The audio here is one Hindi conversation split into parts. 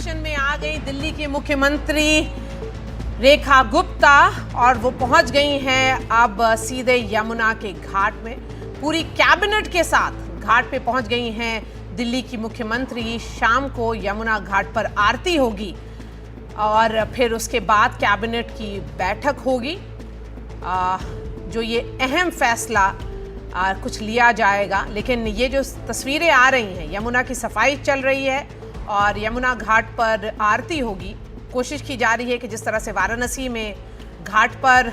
एक्शन में आ गई दिल्ली की मुख्यमंत्री रेखा गुप्ता और वो पहुंच गई हैं अब सीधे यमुना के घाट में। पूरी कैबिनेट के साथ घाट पे पहुंच गई हैं दिल्ली की मुख्यमंत्री। शाम को यमुना घाट पर आरती होगी और फिर उसके बाद कैबिनेट की बैठक होगी। जो ये अहम फैसला कुछ लिया जाएगा। लेकिन ये जो तस्वीरें आ रही हैं, यमुना की सफाई चल रही है और यमुना घाट पर आरती होगी। कोशिश की जा रही है कि जिस तरह से वाराणसी में घाट पर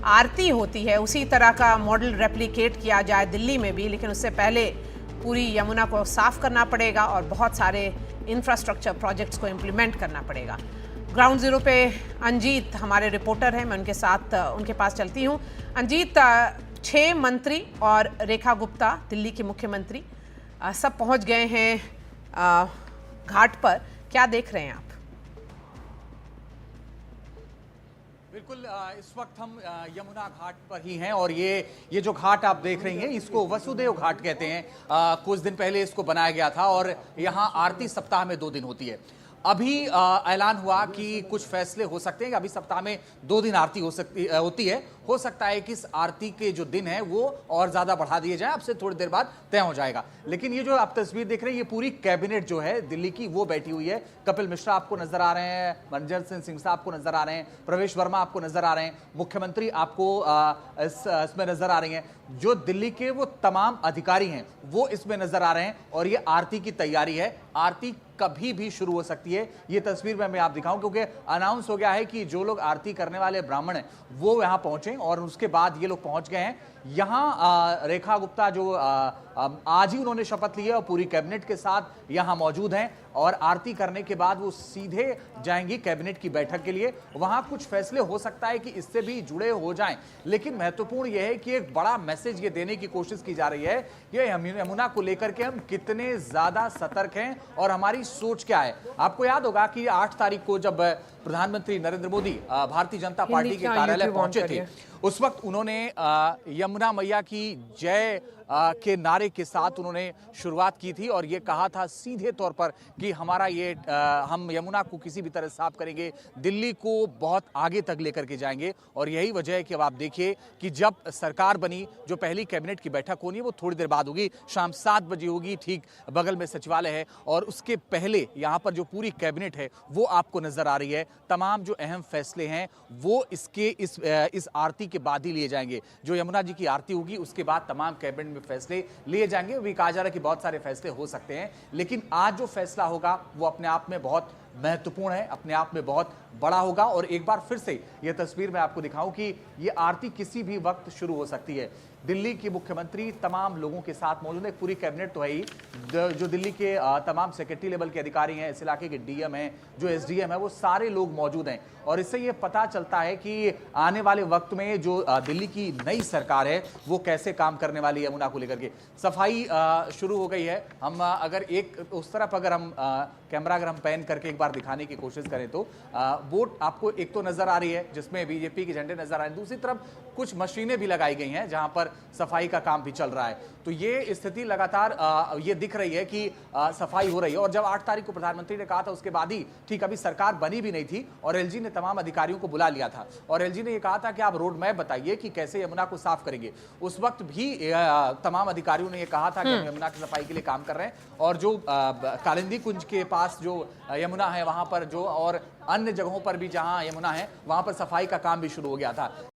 आरती होती है उसी तरह का मॉडल रेप्लिकेट किया जाए दिल्ली में भी। लेकिन उससे पहले पूरी यमुना को साफ करना पड़ेगा और बहुत सारे इंफ्रास्ट्रक्चर प्रोजेक्ट्स को इम्प्लीमेंट करना पड़ेगा। ग्राउंड जीरो पे अंजीत हमारे रिपोर्टर हैं, मैं उनके साथ उनके पास चलती हूँ। अंजीत, 6 मंत्री और रेखा गुप्ता दिल्ली की मुख्यमंत्री सब पहुंच गए हैं घाट पर। क्या देख रहे हैं आप? बिल्कुल, इस वक्त हम यमुना घाट पर ही हैं और ये जो घाट आप देख रही हैं इसको वसुदेव घाट कहते हैं। कुछ दिन पहले इसको बनाया गया था और यहाँ आरती सप्ताह में 2 दिन होती है। अभी ऐलान हुआ कि कुछ फैसले हो सकते हैं कि अभी सप्ताह में 2 दिन आरती होती है। हो सकता है कि इस आरती के जो दिन है वो और ज्यादा बढ़ा दिए जाए, अब से थोड़ी देर बाद तय हो जाएगा। लेकिन ये जो आप तस्वीर देख रहे हैं ये पूरी कैबिनेट जो है दिल्ली की वो बैठी हुई है। कपिल मिश्रा आपको नजर आ रहे हैं, मनजर सिंह साहब आपको नजर आ रहे हैं, प्रवेश वर्मा आपको नजर आ रहे हैं, मुख्यमंत्री आपको इसमें नजर आ रही हैं। जो दिल्ली के वो तमाम अधिकारी हैं वो इसमें नजर आ रहे हैं और ये आरती की तैयारी है। आरती कभी भी शुरू हो सकती है। ये तस्वीर में मैं आप दिखाऊं क्योंकि अनाउंस हो गया है कि जो लोग आरती करने वाले ब्राह्मण हैं वो यहां पहुंचे और उसके बाद ये लोग पहुंच गए हैं यहां। रेखा गुप्ता जो आज ही उन्होंने शपथ ली है और पूरी कैबिनेट के साथ यहां मौजूद हैं और आरती करने के बाद वो सीधे जाएंगी कैबिनेट की बैठक के लिए। वहां कुछ फैसले हो सकता है कि इससे भी जुड़े हो जाएं, लेकिन महत्वपूर्ण यह है कि एक बड़ा मैसेज ये देने की कोशिश की जा रही है कि यमुना को लेकर के हम कितने ज्यादा सतर्क हैं और हमारी सोच क्या है। आपको याद होगा कि 8 तारीख को जब प्रधानमंत्री नरेंद्र मोदी भारतीय जनता पार्टी के कार्यालय पहुंचे थे, उस वक्त उन्होंने यमुना मैया की जय के नारे के साथ उन्होंने शुरुआत की थी और ये कहा था सीधे तौर पर कि हमारा ये हम यमुना को किसी भी तरह साफ करेंगे, दिल्ली को बहुत आगे तक लेकर के जाएंगे। और यही वजह है कि अब आप देखिए कि जब सरकार बनी, जो पहली कैबिनेट की बैठक होनी है वो थोड़ी देर बाद होगी, शाम 7 बजे होगी। ठीक बगल में सचिवालय है और उसके पहले यहाँ पर जो पूरी कैबिनेट है वो आपको नजर आ रही है। तमाम जो अहम फैसले हैं वो इस आरती के बाद ही लिए जाएंगे। जो यमुना जी की आरती होगी उसके बाद तमाम कैबिनेट में फैसले लिए जाएंगे। भी कहा जा रहा है कि बहुत सारे फैसले हो सकते हैं, लेकिन आज जो फैसला होगा वो अपने आप में बहुत महत्वपूर्ण है, अपने आप में बहुत बड़ा होगा। और एक बार फिर से यह तस्वीर मैं आपको दिखाऊं कि यह आरती किसी भी वक्त शुरू हो सकती है। दिल्ली की मुख्यमंत्री तमाम लोगों के साथ मौजूद है। पूरी कैबिनेट तो है ही, जो दिल्ली के तमाम सेक्रेटरी लेवल के अधिकारी हैं, इस इलाके के डीएम हैं, जो एसडीएम है, वो सारे लोग मौजूद हैं। और इससे ये पता चलता है कि आने वाले वक्त में जो दिल्ली की नई सरकार है वो कैसे काम करने वाली है यमुना को लेकर के। सफाई शुरू हो गई है। हम अगर एक उस तरफ अगर हम कैमरा अगर हम पैन करके एक बार दिखाने की कोशिश करें तो बोट आपको एक तो नजर आ रही है जिसमें बीजेपी के झंडे नजर आ रहे हैं, दूसरी तरफ कुछ मशीनें भी लगाई गई हैं जहां पर सफाई का काम भी चल रहा है। तो ये स्थिति लगातार ये दिख रही है कि सफाई हो रही है। और जब 8 तारीख को प्रधानमंत्री ने कहा था उसके बाद ही, ठीक अभी सरकार बनी भी नहीं थी और एलजी ने तमाम अधिकारियों को बुला लिया था और एलजी ने ये कहा था कि आप रोड मैप बताइए कि कैसे यमुना को साफ करेंगे। उस वक्त भी तमाम अधिकारियों ने ये कहा था कि हम यमुना की सफाई के लिए काम कर रहे हैं और जो कालिंदी कुंज के पास जो यमुना है वहां पर जो और अन्य जगहों पर भी जहां यमुना है वहां पर सफाई का काम भी शुरू हो गया था।